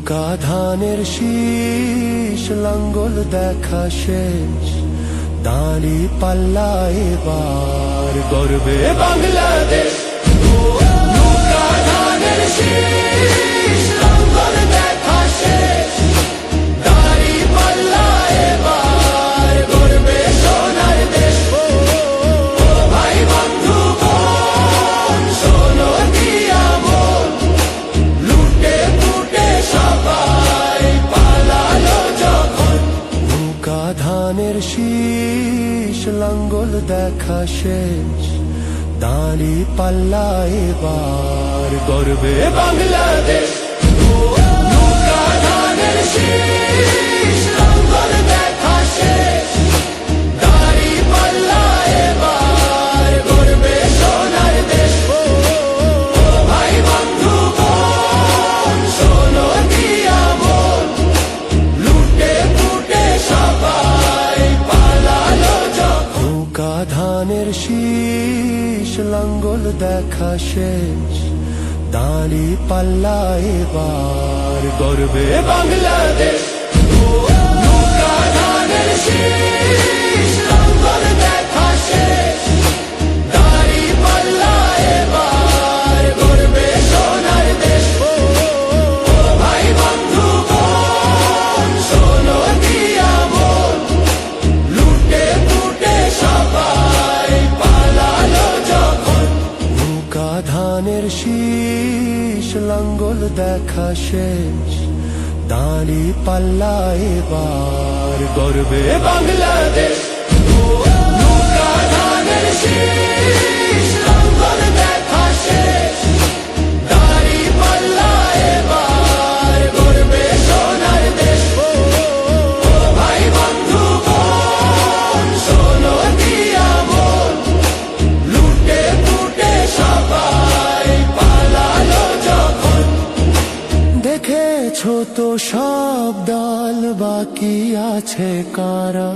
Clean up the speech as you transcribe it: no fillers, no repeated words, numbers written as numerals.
নৌকা ধানের শীষ লাঙ্গল দেখা শেষ, দাঁড়ি পাল্লা এবার গর্বে বাংলাদেশ। নৌকা ধানের শীষ লাঙ্গল দেখা শেষ, দাঁড়ি পাল্লা এবার গর্বে সোনার দেশ। ও ভাই বন্ধু বোন শোনো দিয়া মন, লুটে পুটে সবাই পালালো যখন। নৌকা ধানের শীষ লাঙ্গল দেখা শেষ, দাঁড়ি পাল্লা এবার গর্বে বাংলাদেশ। নৌকা ধানের শীষ লাঙ্গল দেখা শেষ, দাঁড়ি পাল্লা এবার গর্বে সোনার দেশ। ও ভাই বন্ধু বোন শোনো দিয়া মন, লুটে পুটে সবাই পালালো যখন। নৌকা ধানের শীষ লাঙ্গল দেখা শেষ, দাঁড়ি পাল্লা এবার গর্বে বাংলাদেশ। নৌকা ধানের শীষ লাঙ্গল দেখা শেষ, দাঁড়ি পাল্লা এবার গর্বে সোনার দেশ। ও ভাই বন্ধু বোন শোনো দিয়া মন, লুটে পুটে সবাই পালালো যখন। নৌকা ধানের শীষ লাঙ্গল দেখা শেষ, দাঁড়ি পাল্লা এবার গর্বে বাংলাদেশ। নৌকা ধানের শীষ লাঙ্গল দেখা শেষ, দাঁড়ি পাল্লা এবার গর্বে সোনার দেশ। ও ভাই বন্ধু বোন শোনো দিয়া মন, লুটে পুটে সবাই পালালো যখন। দেখেছো তো সব দল, বাকি আছে কারা?